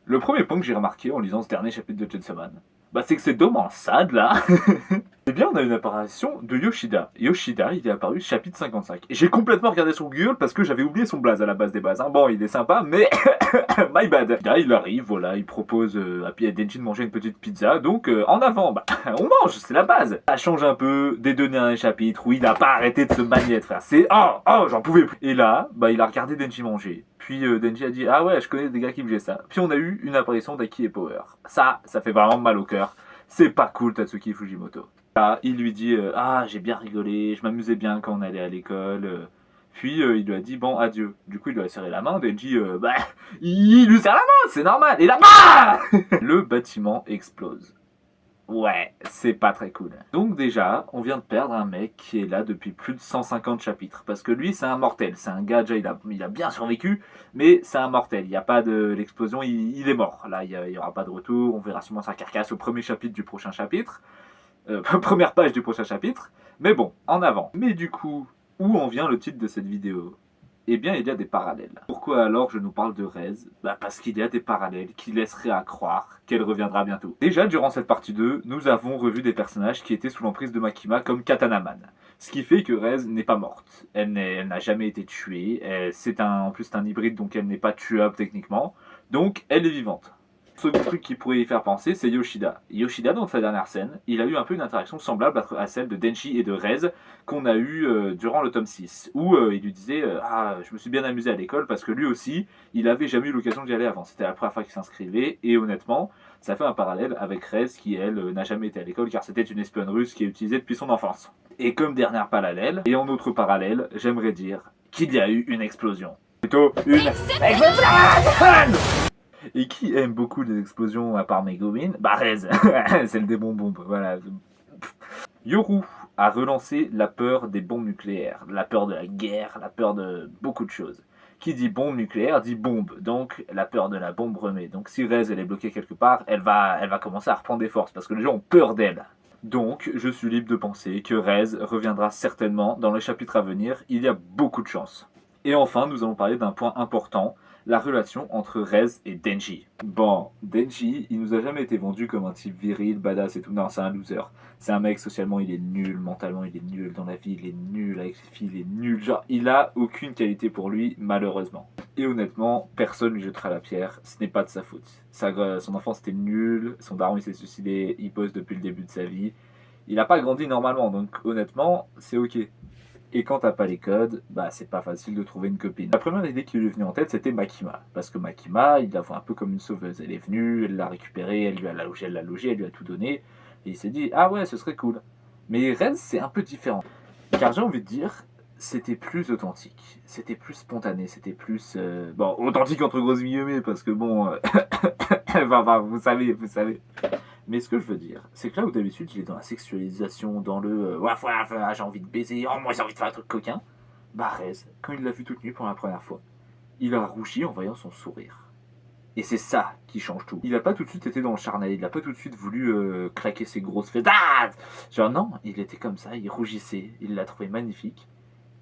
Le premier point que j'ai remarqué en lisant ce dernier chapitre de Chainsaw Man, bah c'est que c'est Dom en SAD là. Eh bien, on a une apparition de Yoshida. Yoshida, il est apparu chapitre 55. Et j'ai complètement regardé son Google parce que j'avais oublié son blaze à la base des bases. Hein. Bon, il est sympa, mais my bad. Là, il arrive, voilà, il propose à Denji de manger une petite pizza. Donc, en avant, bah, on mange, c'est la base. Ça change un peu des deux derniers chapitres où il n'a pas arrêté de se manier, frère. C'est j'en pouvais plus. Et là, bah, il a regardé Denji manger. Puis Denji a dit, ah ouais, je connais des gars qui faisaient ça. Puis on a eu une apparition d'Aki et Power. Ça fait vraiment mal au cœur. C'est pas cool, Tatsuki Fujimoto. Là, il lui dit ah, j'ai bien rigolé, je m'amusais bien quand on allait à l'école. Puis il lui a dit bon, adieu. Du coup, il lui a serré la main. Denji, bah, il lui serre la main, c'est normal. Et là, bah le bâtiment explose. Ouais, c'est pas très cool. Donc déjà, on vient de perdre un mec qui est là depuis plus de 150 chapitres. Parce que lui, c'est un mortel. C'est un gars, déjà, il a bien survécu, mais c'est un mortel. Il n'y a pas de l'explosion, il est mort. Là, il n'y aura pas de retour. On verra sûrement sa carcasse au premier chapitre du prochain chapitre. Première page du prochain chapitre. Mais bon, en avant. Mais du coup, où en vient le titre de cette vidéo? Eh bien, il y a des parallèles. Pourquoi alors je nous parle de Rez? Bah parce qu'il y a des parallèles qui laisseraient à croire qu'elle reviendra bientôt. Déjà, durant cette partie 2, nous avons revu des personnages qui étaient sous l'emprise de Makima comme Katanaman. Ce qui fait que Rez n'est pas morte. Elle n'a jamais été tuée. En plus, c'est un hybride, donc elle n'est pas tuable techniquement. Donc, elle est vivante. Second truc qui pourrait y faire penser, c'est Yoshida. Yoshida, dans sa dernière scène, il a eu un peu une interaction semblable à celle de Denji et de Rez qu'on a eu durant le tome 6, où il lui disait ah, je me suis bien amusé à l'école parce que lui aussi, il avait jamais eu l'occasion d'y aller avant. C'était la première fois qu'il s'inscrivait, et honnêtement, ça fait un parallèle avec Rez qui, elle, n'a jamais été à l'école car c'était une espionne russe qui est utilisée depuis son enfance. Et comme dernière parallèle, et en autre parallèle, j'aimerais dire qu'il y a eu une explosion. Plutôt une explosion. Et qui aime beaucoup les explosions à part Megumin? Bah Rez, c'est le démon bombe, voilà. Yoru a relancé la peur des bombes nucléaires, la peur de la guerre, la peur de beaucoup de choses. Qui dit bombe nucléaire dit bombe, donc la peur de la bombe remet. Donc si Rez elle est bloquée quelque part, elle va commencer à reprendre des forces parce que les gens ont peur d'elle. Donc je suis libre de penser que Rez reviendra certainement dans les chapitres à venir, il y a beaucoup de chance. Et enfin, nous allons parler d'un point important, la relation entre Rez et Denji. Bon, Denji, il nous a jamais été vendu comme un type viril, badass et tout. Non, c'est un loser. C'est un mec, socialement, il est nul, mentalement, il est nul, dans la vie, il est nul, avec ses filles, il est nul. Genre, il a aucune qualité pour lui, malheureusement. Et honnêtement, personne lui jettera la pierre, ce n'est pas de sa faute. Son enfance était nul, son daron il s'est suicidé, il bosse depuis le début de sa vie. Il n'a pas grandi normalement, donc honnêtement, c'est ok. Et quand t'as pas les codes, bah c'est pas facile de trouver une copine. La première idée qui lui est venue en tête, c'était Makima. Parce que Makima, il la voit un peu comme une sauveuse. Elle est venue, elle l'a récupérée, elle lui a logé, elle lui a tout donné. Et il s'est dit, ah ouais, ce serait cool. Mais Rez, c'est un peu différent. Car j'ai envie de dire, c'était plus authentique. C'était plus spontané, c'était plus... Bon, authentique entre grosses guillemets, parce que bon... vous savez, vous savez. Mais ce que je veux dire, c'est que là où d'habitude il est dans la sexualisation, dans le waf waf, j'ai envie de baiser, oh moi j'ai envie de faire un truc coquin, bah Rez, quand il l'a vu toute nue pour la première fois, il a rougi en voyant son sourire. Et c'est ça qui change tout. Il a pas tout de suite été dans le charnel, il a pas tout de suite voulu claquer ses grosses fesses. Ah genre non, il était comme ça, il rougissait, il l'a trouvé magnifique.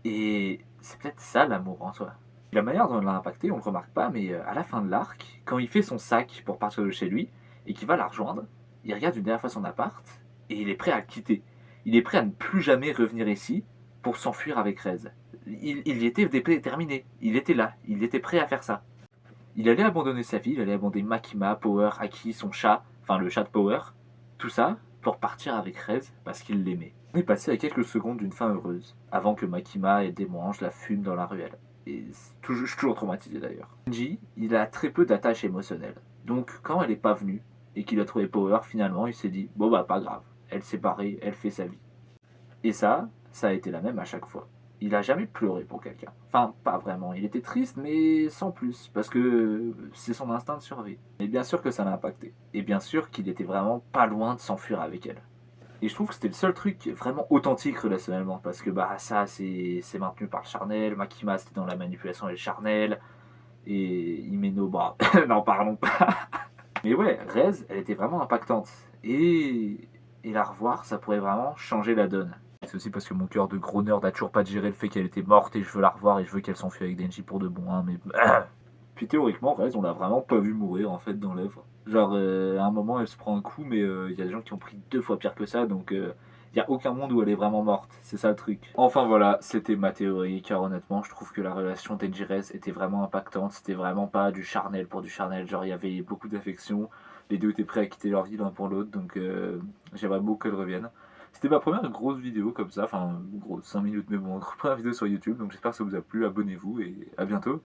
Et c'est peut-être ça l'amour en soi. La manière dont elle l'a impacté, on le remarque pas, mais à la fin de l'arc, quand il fait son sac pour partir de chez lui, et qu'il va la rejoindre, il regarde une dernière fois son appart, et il est prêt à le quitter. Il est prêt à ne plus jamais revenir ici pour s'enfuir avec Rez. Il y était déterminé, il était là, il était prêt à faire ça. Il allait abandonner sa vie, il allait abandonner Makima, Power, Aki, son chat, enfin le chat de Power, tout ça pour partir avec Rez parce qu'il l'aimait. On est passé à quelques secondes d'une fin heureuse, avant que Makima et le démon ange la fument dans la ruelle. Et je suis toujours traumatisé d'ailleurs. Denji, il a très peu d'attache émotionnelle. Donc quand elle n'est pas venue, et qu'il a trouvé Power, finalement il s'est dit, bon bah pas grave, elle s'est barrée, elle fait sa vie. Et ça a été la même à chaque fois. Il a jamais pleuré pour quelqu'un. Enfin, pas vraiment. Il était triste, mais sans plus, parce que c'est son instinct de survie. Et bien sûr que ça l'a impacté. Et bien sûr qu'il était vraiment pas loin de s'enfuir avec elle. Et je trouve que c'était le seul truc vraiment authentique relationnellement, parce que bah ça c'est maintenu par le charnel, Makima c'était dans la manipulation et le charnel, et Himeno, bah n'en parlons pas. Mais ouais, Rez, elle était vraiment impactante. Et la revoir, ça pourrait vraiment changer la donne. C'est aussi parce que mon cœur de gros nerd n'a toujours pas digéré le fait qu'elle était morte et je veux la revoir et je veux qu'elle s'enfuit avec Denji pour de bon. Hein, mais Puis théoriquement, Rez, on l'a vraiment pas vu mourir en fait dans l'œuvre. Genre, à un moment, elle se prend un coup, mais il y a des gens qui ont pris 2 fois pire que ça, donc il y a aucun monde où elle est vraiment morte. C'est ça le truc. Enfin voilà, c'était ma théorie, car honnêtement, je trouve que la relation Denji Rez était vraiment impactante. C'était vraiment pas du charnel pour du charnel. Genre, il y avait beaucoup d'affection. Les deux étaient prêts à quitter leur vie l'un pour l'autre, donc j'aimerais beaucoup qu'elle revienne. C'était ma première grosse vidéo comme ça, enfin, grosse, 5 minutes, mais bon, première vidéo sur YouTube, donc j'espère que ça vous a plu. Abonnez-vous et à bientôt.